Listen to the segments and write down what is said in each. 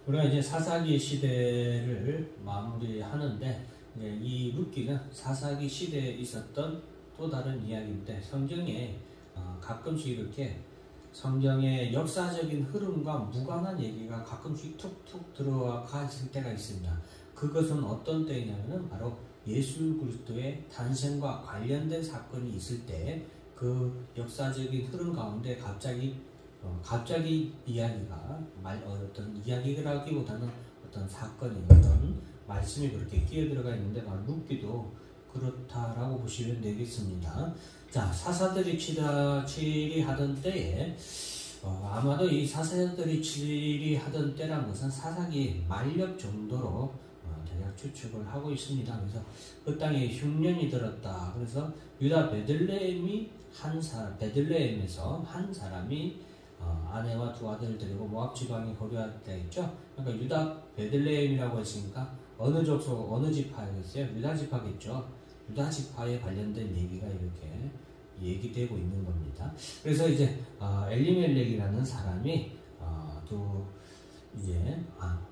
우리가 이제 사사기 시대를 마무리하는데, 이제 이 룻기는 사사기 시대에 있었던 또 다른 이야기인데, 성경에 가끔씩 이렇게 성경의 역사적인 흐름과 무관한 얘기가 가끔씩 툭툭 들어가 있을 때가 있습니다. 그것은 어떤 때냐면은 바로 예수 그리스도의 탄생과 관련된 사건이 있을 때 그 역사적인 흐름 가운데 갑자기 이야기가 어떤 이야기라기보다는 어떤 사건이 어떤 말씀이 그렇게 끼어 들어가 있는데, 룻기도 그렇다라고 보시면 되겠습니다. 자, 사사들이 치리하던 때에 아마도 이 사사들이 치리하던 때란 것은 사사기 말력 정도로 대략 추측을 하고 있습니다. 그래서 그 땅에 흉년이 들었다. 그래서 유다 베들레헴에서 한 사람이 아내와 두 아들을 데리고 모압 지방에 거류했다 했죠. 그러니까 유다 베들레헴이라고 했으니까 어느 족속 어느 지파였어요? 유다 지파겠죠. 유다 지파에 관련된 얘기가 이렇게 얘기되고 있는 겁니다. 그래서 이제 엘리멜렉이라는 사람이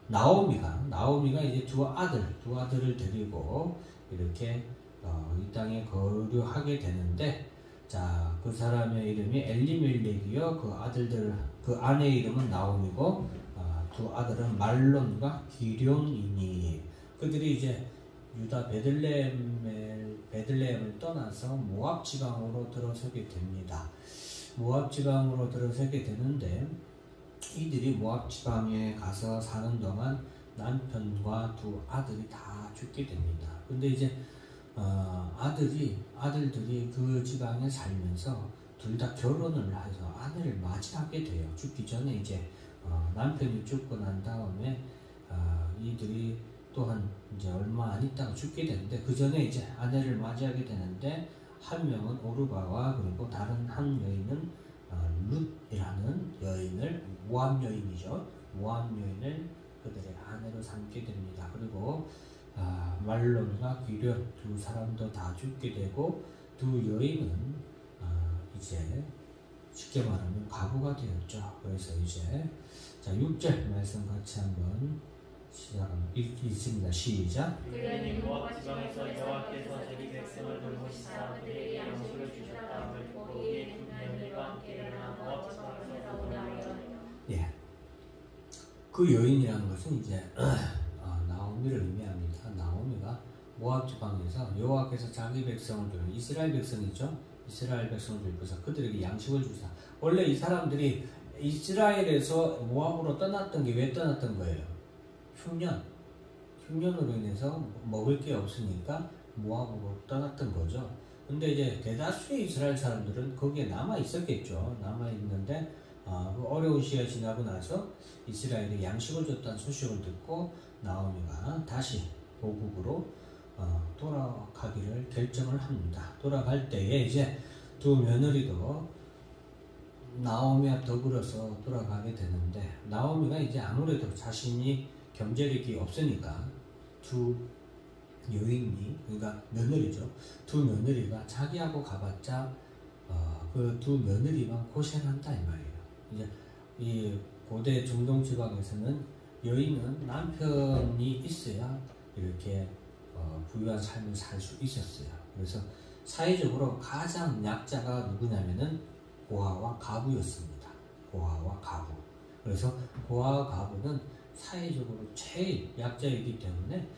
나오미가 이제 두 아들을 데리고 이렇게 이 땅에 거류하게 되는데, 자, 그 사람의 이름이 엘리멜렉이요. 그 아내의 이름은 나오미고, 두 아들은 말론과 기럝이니, 그들이 이제 유다 베들레헴을 떠나서 모압 지방으로 들어서게 됩니다. 모압 지방으로 들어서게 되는데, 이들이 모압 지방에 가서 사는 동안 남편과 두 아들이 다 죽게 됩니다. 근데 이제 아들들이 그 지방에 살면서 둘 다 결혼을 해서 아내를 맞이하게 돼요. 죽기 전에 이제 남편이 죽고 난 다음에 이들이 또한 이제 얼마 안 있다가 죽게 되는데, 그 전에 이제 아내를 맞이하게 되는데, 한 명은 오르바와 그리고 다른 한 여인은 룻이라는 여인을, 모압 여인이죠. 모압 여인을 그들의 아내로 삼게 됩니다. 그리고 말론과 기럝 두 사람도 다 죽게 되고, 두 여인은 이제 쉽게 말하면 과부가 되었죠. 그래서 이제 자 6절 말씀 같이 한번 읽습니다. 시작. 그들이 모압 지방에서 여호와께서 자기 백성을 돌보시사 그들에게 양식을 주셨다. 거기에 흉년들과 함께 일어나 모압 지방에서 싸우려 하여. 예. 그 여인이라는 것은 이제 나오미를 의미합니다. 나오미가 모압 지방에서 여호와께서 자기 백성을 돌보, 이스라엘 백성이죠. 이스라엘 백성을 돌보사 그들에게 양식을 주사. 원래 이 사람들이 이스라엘에서 모압으로 떠났던 게 왜 떠났던 거예요? 흉년으로 인해서 먹을 게 없으니까 모압으로 떠났던 거죠. 근데 이제 대다수의 이스라엘 사람들은 거기에 남아 있었겠죠. 남아 있는데 어려운 시기가 지나고 나서 이스라엘에 양식을 줬다는 소식을 듣고 나오미가 다시 고국으로 돌아가기를 결정을 합니다. 돌아갈 때에 이제 두 며느리도 나오미와 더불어서 돌아가게 되는데, 나오미가 이제 아무래도 자신이 경제력이 없으니까 두 여인이, 그러니까 며느리죠. 두 며느리가 자기하고 가봤자 그 두 며느리만 고생한다 이 말이에요. 이제 이 고대 중동 지방에서는 여인은 남편이 있어야 이렇게 부유한 삶을 살 수 있었어요. 그래서 사회적으로 가장 약자가 누구냐면은 고아와 가부였습니다. 고아와 가부. 그래서 고아와 가부는 사회적으로 제일 약자이기 때문에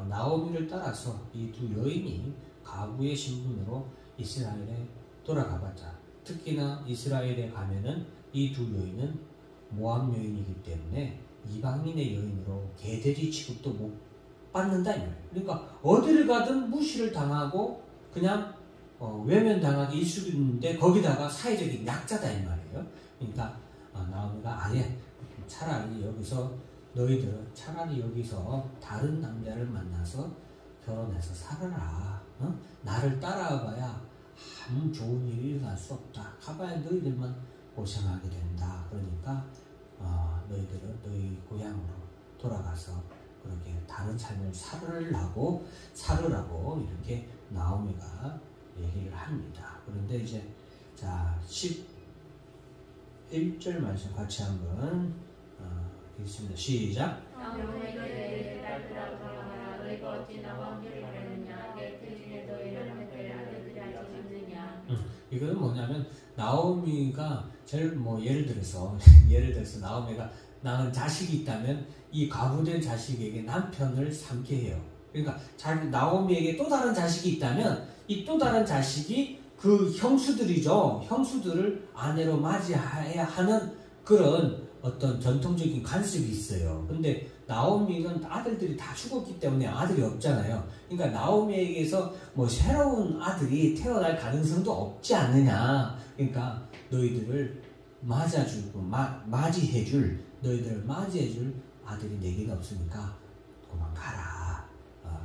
나오미를 따라서 이 두 여인이 가부의 신분으로 이스라엘에 돌아가봤자, 특히나 이스라엘에 가면은 이 두 여인은 모압 여인이기 때문에 이방인의 여인으로 개돼지 취급도 못 받는다 이 말이에요. 그러니까 어디를 가든 무시를 당하고 그냥 외면당하기 일쑤인데, 거기다가 사회적인 약자다 이 말이에요. 그러니까 나오미가 아예 차라리 여기서 너희들은 차라리 여기서 다른 남자를 만나서 결혼해서 살아라. 나를 따라와봐야 아무 좋은 일이 일어날 수 없다. 가봐야 너희들만 고생하게 된다. 그러니까 너희들은 너희 고향으로 돌아가서 그렇게 다른 삶을 살으라고 이렇게 나오미가 얘기를 합니다. 그런데 이제 자 11절 말씀 같이 한번 있습니다. 시작. 나오미에게 딸들아 돌아가라. 너희가 어찌 나와 함께 가려느냐. 내 태중에 너희를 함께 아들들이 아직 있느냐. 이거는 뭐냐면 나오미가 제일 예를 들어서 나오미가 낳은 자식이 있다면 이 과부된 자식에게 남편을 삼게 해요. 그러니까 나오미에게 또 다른 자식이 있다면 이 또 다른 자식이 그 형수들이죠. 형수들을 아내로 맞이해야 하는 그런 어떤 전통적인 관습이 있어요. 근데 나오미는 아들들이 다 죽었기 때문에 아들이 없잖아요. 그러니까 나오미에게서 새로운 아들이 태어날 가능성도 없지 않느냐. 그러니까 너희들을 너희들을 맞이해줄 아들이 내게는 없으니까 그만 가라.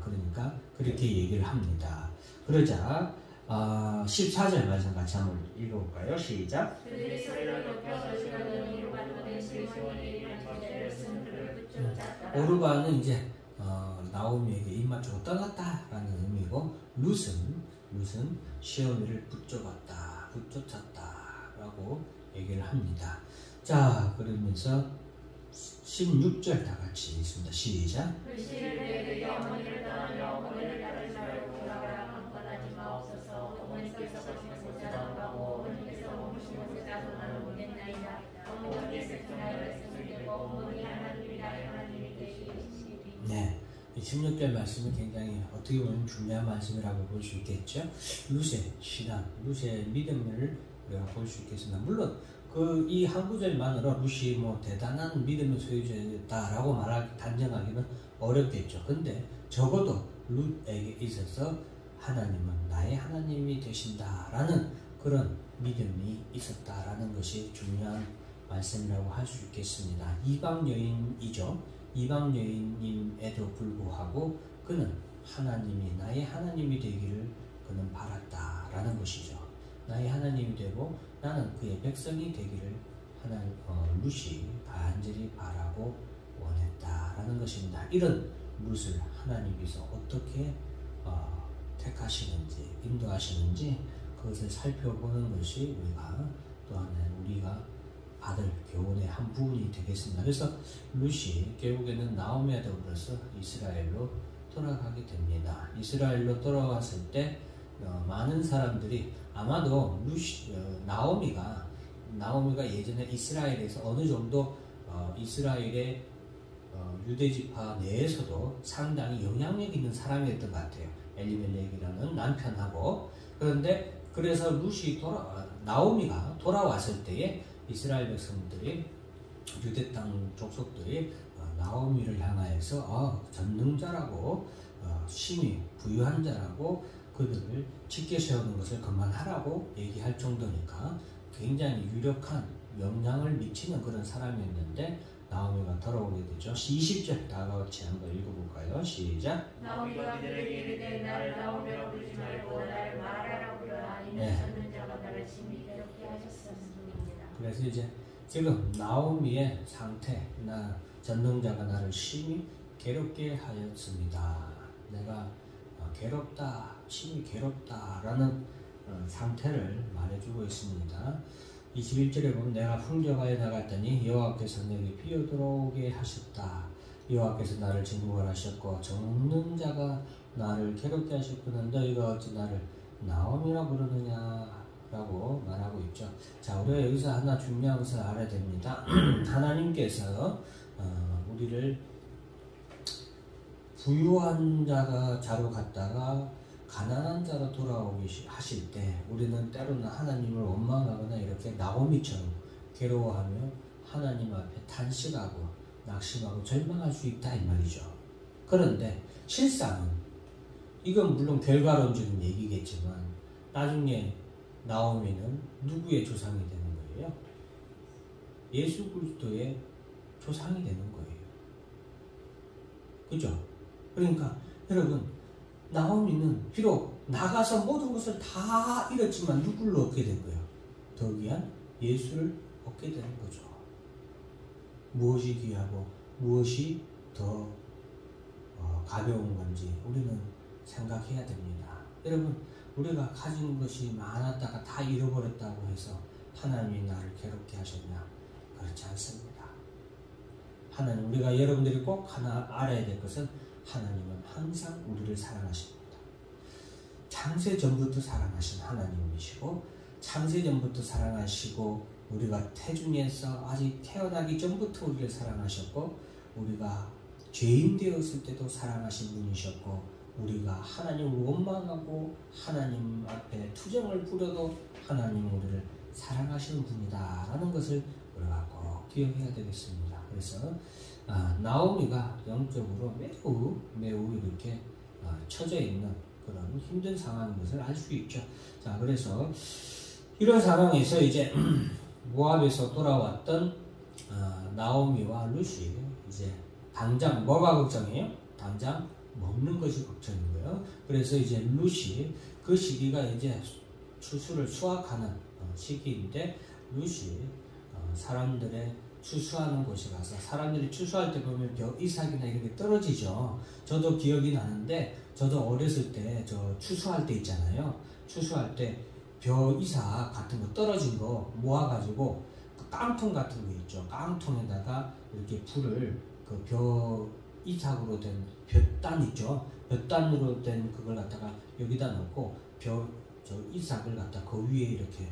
그러니까 그렇게 얘기를 합니다. 그러자 14절 말씀 같이 한번 읽어볼까요? 시작. 그들이 소리를 높여서 주가더니 오르바는 시몬이 이르는 죄를 쓴 그를 붙잡았다. 오르바는 이제 나오미에게 입맞추고 떠났다라는 의미고 룻은 시온이를 붙쫓았다라고 얘기를 합니다. 자, 그러면서 16절 다 같이 읽습니다. 시작. 그 시를 내게 어머니를 떠나며 어머니를 따르지 말고 돌아가라. 강권하지 마옵소서. 어머니께서 거시는 곳에 나가고 어머니께서 머무신 곳에 가서 나는 보냈나이다. 어머니의 백성의 백성이 되고 어머니 하나님이 나의 하나님이 되시리니. 네, 이 16절 말씀은 굉장히 어떻게 보면 중요한 말씀이라고 볼 수 있겠죠. 룻의 신앙, 룻의 믿음을 우리가 볼 수 있겠습니다. 물론 이 한 구절만으로 룻이 대단한 믿음의 소유자였다라고 단정하기는 어렵겠죠. 근데 적어도 룻에게 있어서 하나님은 나의 하나님이 되신다라는 그런 믿음이 있었다라는 것이 중요한 말씀이라고 할 수 있겠습니다. 이방 여인이죠. 이방 여인임에도 불구하고 그는 하나님이 나의 하나님이 되기를 그는 바랐다라는 것이죠. 나의 하나님이 되고 나는 그의 백성이 되기를 룻이 간절히 바라고 원했다라는 것입니다. 이런 룻을 하나님께서 어떻게 택하시는지 인도하시는지 그것을 살펴보는 것이 우리가 받을 교훈의 한 부분이 되겠습니다. 그래서 룻이 결국에는 나오미와 더불어서 이스라엘로 돌아가게 됩니다. 이스라엘로 돌아왔을 때 많은 사람들이 아마도 나오미가 예전에 이스라엘에서 어느 정도 이스라엘의 유대지파 내에서도 상당히 영향력 있는 사람이었던 것 같아요. 엘리멜렉이라는 남편하고. 그런데 그래서 나오미가 돌아왔을 때에 이스라엘 백성들이 유대 땅 족속들이 나오미를 향하여서 전능자라고 심히 부유한 자라고 그들을 짙게 세우는 것을 그만하라고 얘기할 정도니까 굉장히 유력한 영향을 미치는 그런 사람이었는데 나오미가 돌아오게 되죠. 20절 다 같이 한번 읽어볼까요? 시작. 나오미가 그들에게 이르되 나를 나오미라 부르지 말고 나를 마라라 부르라. 이는 전능자가 나를 심히 괴롭게 하셨습니다. 그래서 이제 지금 나오미의 상태, 전능자가 나를 심히 괴롭게 하였습니다. 내가 심히 괴롭다라는 상태를 말해주고 있습니다. 21절에 보면 내가 풍족하여 나갔더니 여호와께서 내게 비어 들어오게 하셨다. 여호와께서 나를 진국하셨고 전능자가 나를 괴롭게 하셨구나. 너희가 어찌 나를 나오미라 부르느냐 라고 말하고 있죠. 자, 우리가 여기서 하나 중요한 것을 알아야 됩니다. 하나님께서 우리를 부유한 자로 갔다가 가난한 자로 돌아오게 하실 때 우리는 때로는 하나님을 원망하거나 이렇게 나오미처럼 괴로워하며 하나님 앞에 탄식하고 낙심하고 절망할 수 있다 이 말이죠. 그런데 실상은 이건 물론 결과론적인 얘기겠지만 나중에 나오미는 누구의 조상이 되는 거예요? 예수 그리스도의 조상이 되는 거예요. 그죠? 그러니까 여러분 나오미는 비록 나가서 모든 것을 다 잃었지만 누구를 얻게 된 거예요? 더 귀한 예수를 얻게 되는 거죠. 무엇이 귀하고 무엇이 더 가벼운 건지 우리는 생각해야 됩니다. 여러분 우리가 가진 것이 많았다가 다 잃어버렸다고 해서 하나님이 나를 괴롭게 하셨냐? 그렇지 않습니다. 하나님, 우리가 여러분들이 꼭 하나 알아야 될 것은 하나님은 항상 우리를 사랑하십니다. 창세 전부터 사랑하신 하나님이시고, 창세 전부터 사랑하시고, 우리가 태중에서 아직 태어나기 전부터 우리를 사랑하셨고, 우리가 죄인 되었을 때도 사랑하신 분이셨고, 우리가 하나님을 원망하고 하나님 앞에 투정을 부려도 하나님 우리를 사랑하시는 분이다 라는 것을 우리가 꼭 기억해야 되겠습니다. 그래서 나오미가 영적으로 매우 이렇게 처져 있는 그런 힘든 상황인 것을 알 수 있죠. 자, 그래서 이런 상황에서 이제 모압에서 돌아왔던 나오미와 룻이 이제 당장 뭐가 걱정이에요? 당장 먹는 것이 걱정인 거예요. 그래서 이제 룻이 그 시기가 이제 추수를 수확하는 시기인데, 룻이 사람들의 추수하는 곳에 가서, 사람들이 추수할 때 보면 벼 이삭이나 이렇게 떨어지죠. 저도 기억이 나는데, 저도 어렸을 때 저 추수할 때 있잖아요. 추수할 때 벼 이삭 같은 거 떨어진 거 모아가지고 그 깡통 같은 거 있죠. 깡통에다가 이렇게 불을 그 벼 이삭으로 된 볕단 있죠. 볕단으로 된 그걸 갖다가 여기다 놓고 저 이삭을 갖다 그 위에 이렇게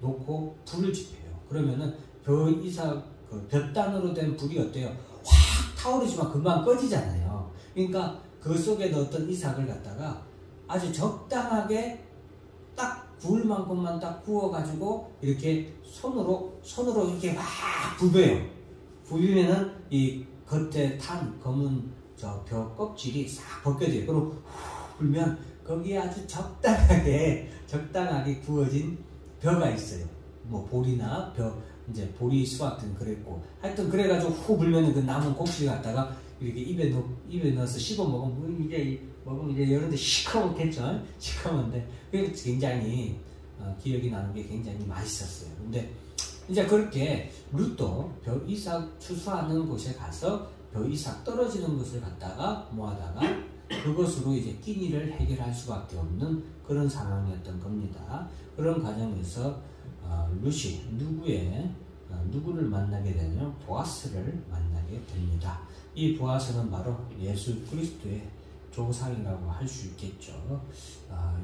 놓고 불을 지펴요. 그러면은 벼 이삭 그 볕단으로 된 불이 어때요? 확 타오르지만 금방 꺼지잖아요. 그러니까 그 속에 넣었던 이삭을 갖다가 아주 적당하게 딱 구울 만큼만 딱 구워가지고 이렇게 손으로 이렇게 막 부벼요. 부비면은 이 겉에 탄 검은 저 벼 껍질이 싹 벗겨져요. 그리고 후 불면 거기에 아주 적당하게 구워진 벼가 있어요. 뭐 보리나 벼, 이제 보리 수확 등 그랬고, 하여튼 그래가지고 후 불면은 그 남은 곡식 갖다가 이렇게 입에 넣어서 씹어 먹으면 이제 여러분들 시커멓겠죠? 시커먼데 그게 굉장히 기억이 나는 게 굉장히 맛있었어요. 근데 이제 그렇게 룻도 벼 이삭 추수하는 곳에 가서 벼 이삭 떨어지는 것을 갖다가 모아다가 그것으로 이제 끼니를 해결할 수밖에 없는 그런 상황이었던 겁니다. 그런 과정에서 룻이 누구를 만나게 되냐면 보아스를 만나게 됩니다. 이 보아스는 바로 예수 그리스도의 조상이라고 할 수 있겠죠.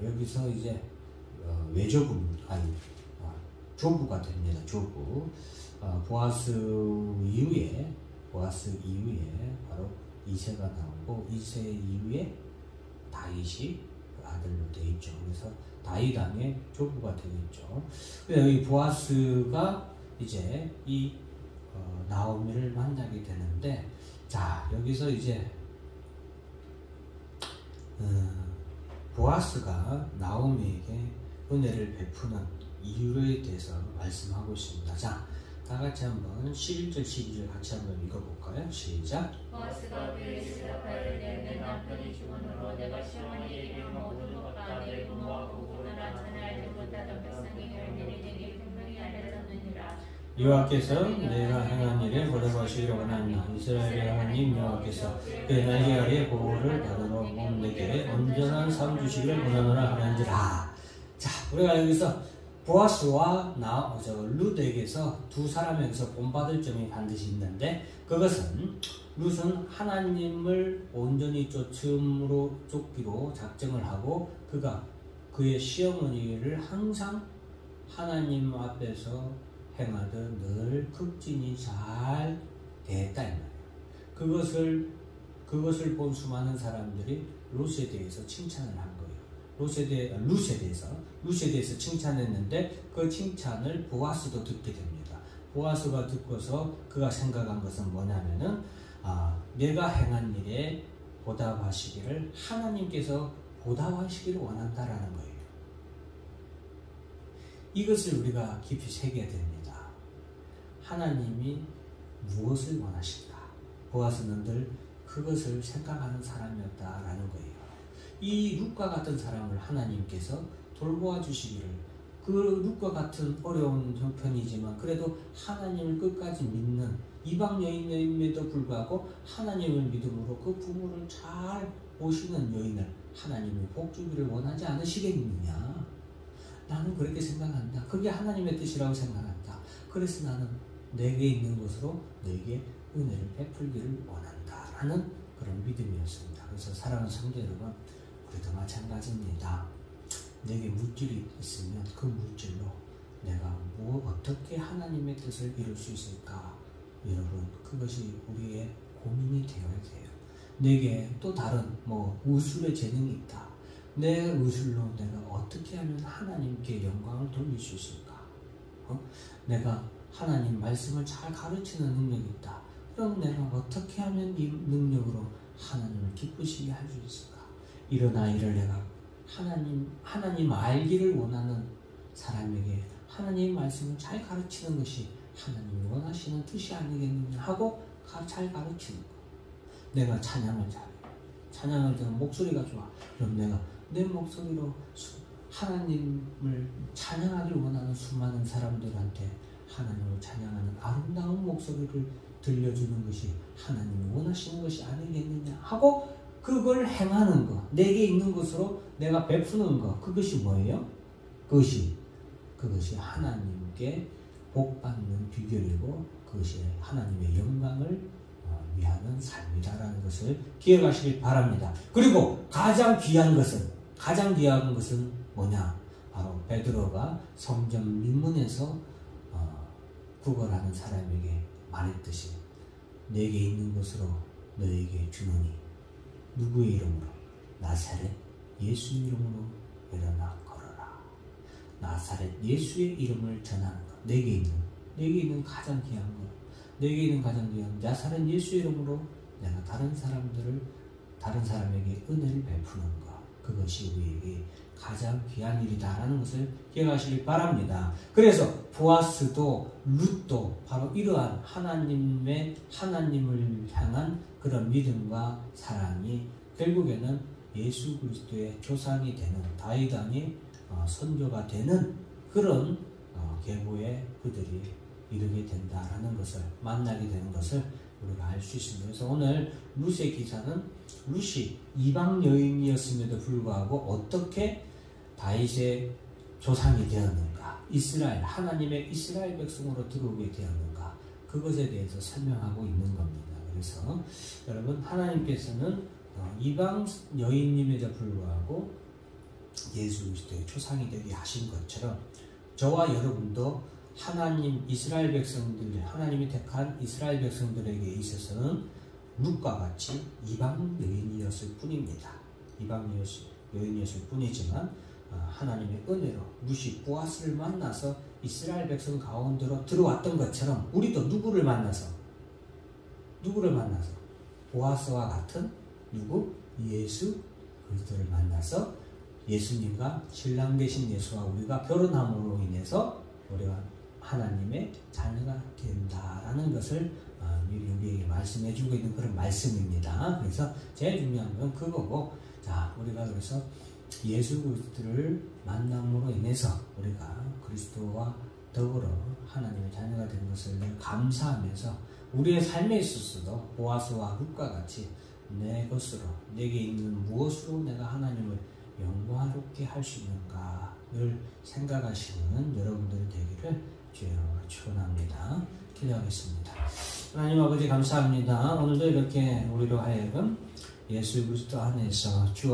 여기서 이제 조부가 됩니다. 조부. 보아스 이후에 바로 이새가 나오고, 이새 이후에 다윗이 아들로 되어 있죠. 그래서 다윗 왕의 조부가 되겠죠. 그래서 이 보아스가 이제 이 나오미를 만나게 되는데, 자, 여기서 이제 보아스가 나오미에게 은혜를 베푸는 이유에 대해서 말씀하고 있습니다. 자, 다 같이 한번 11절 12절 같이 한번 읽어볼까요? 시작. 보아스가 그에게 대답하여 내 남편이 죽은으로 내가 시어머니에게 모든 것과 내 부모와 부부를 전에 알지 못하던 백성의 열매를 내게 분명히 알려줬느니라. 여호와께서 내가 행한 일에 보답하시기를 원하노라. 이스라엘의 하나님 여호와께서 그의 날개 아래 보호를 받으러 온 내게 온전한 삶 주시기를 원하노라 하는지라. 자, 우리가 여기서 보아스와 룻에게서 두 사람에게서 본받을 점이 반드시 있는데, 그것은 룻은 하나님을 온전히 쫓기로 작정을 하고 그가 그의 시어머니를 항상 하나님 앞에서 행하듯 늘 극진히 잘 대했다 이 말이에요. 그것을 본 수많은 사람들이 룻에 대해서 칭찬을 한 거예요. 룻에 대해서 칭찬했는데 그 칭찬을 보아스도 듣게 됩니다. 보아스가 듣고서 그가 생각한 것은 뭐냐면은 내가 행한 일에 보답하시기를 하나님께서 보답하시기를 원한다라는 거예요. 이것을 우리가 깊이 새겨야 됩니다. 하나님이 무엇을 원하실까? 보아스는 늘 그것을 생각하는 사람이었다라는 거예요. 이 룻과 같은 사람을 하나님께서 돌보아 주시기를, 그 룻과 같은 어려운 형편이지만 그래도 하나님을 끝까지 믿는 이방 여인임에도 불구하고 하나님을 믿음으로 그 부모를 잘 보시는 여인을 하나님이 복주기를 원하지 않으시겠느냐? 나는 그렇게 생각한다. 그게 하나님의 뜻이라고 생각한다. 그래서 나는 내게 있는 것으로 내게 은혜를 베풀기를 원한다라는 그런 믿음이었습니다. 그래서 사랑하는 성도 여러분, 우리도 마찬가지입니다. 내게 물질이 있으면 그 물질로 내가 어떻게 하나님의 뜻을 이룰 수 있을까? 여러분, 그것이 우리의 고민이 되어야 돼요. 내게 또 다른 우술의 재능이 있다. 내 의술로 내가 어떻게 하면 하나님께 영광을 돌릴 수 있을까? 내가 하나님 말씀을 잘 가르치는 능력이 있다. 그럼 내가 어떻게 하면 이 능력으로 하나님을 기쁘시게 할 수 있을까? 이런 아이를 내가 하나님 알기를 원하는 사람에게 하나님 말씀을 잘 가르치는 것이 하나님이 원하시는 뜻이 아니겠느냐 하고 잘 가르치는 거. 내가 찬양을 잘해. 찬양을 듣는 목소리가 좋아. 그럼 내가 내 목소리로 하나님을 찬양하길 원하는 수많은 사람들한테 하나님을 찬양하는 아름다운 목소리를 들려주는 것이 하나님이 원하시는 것이 아니겠느냐 하고 그걸 행하는 것, 내게 있는 것으로 내가 베푸는 것, 그것이 뭐예요? 그것이 하나님께 복받는 비결이고 그것이 하나님의 영광을 위하는 삶이다라는 것을 기억하시길 바랍니다. 그리고 가장 귀한 것은 뭐냐? 바로 베드로가 성전 민문에서 구걸하는 사람에게 말했듯이 내게 있는 것으로 너에게 주노니 누구의 이름으로? 나사렛 예수 이름으로 일어나 걸어라. 나사렛 예수의 이름을 전하는 것. 내게 있는 가장 귀한 것. 내게 있는 가장 귀한 나사렛 예수 이름으로 내가 다른 사람에게 은혜를 베푸는 것. 그것이 우리에게 가장 귀한 일이다라는 것을 기억하시길 바랍니다. 그래서 보아스도 룻도 바로 이러한 하나님을 향한 그런 믿음과 사랑이 결국에는 예수 그리스도의 조상이 되는 다윗 왕의 선조가 되는 그런 계보에 그들이 이르게 된다라는 것을 만나게 되는 것을 우리가 알 수 있습니다. 그래서 오늘 룻의 기사는 룻이 이방 여인이었음에도 불구하고 어떻게 다윗의 조상이 되었는가, 하나님의 이스라엘 백성으로 들어오게 되었는가, 그것에 대해서 설명하고 있는 겁니다. 그래서 여러분, 하나님께서는 이방 여인임에도 불구하고 예수 그리스도의 조상이 되게 하신 것처럼 저와 여러분도 하나님이 택한 이스라엘 백성들에게 있어서는 룻과 같이 이방 여인이었을 뿐입니다. 이방 여인이었을 뿐이지만 하나님의 은혜로 룻이 보아스를 만나서 이스라엘 백성 가운데로 들어왔던 것처럼 우리도 누구를 만나서 보아스와 같은 예수 그리스도를 만나서 예수님과 신랑 되신 예수와 우리가 결혼함으로 인해서 우리가 하나님의 자녀가 된다라는 것을 미리 우리에게 말씀해주고 있는 그런 말씀입니다. 그래서 제일 중요한 건 그거고, 자, 우리가 그래서 예수 그리스도를 만남으로 인해서 우리가 그리스도와 더불어 하나님의 자녀가 된 것을 감사하면서 우리의 삶에 있어서도 보아스와 룻과 같이 내 것으로, 내게 있는 무엇으로 내가 하나님을 영광롭게 할 수 있는가를 생각하시는 여러분들이 되기를 주여 축원합니다. 기도하겠습니다. 하나님 아버지 감사합니다. 오늘도 이렇게 우리로 하여금 예수 그리스도 안에서 주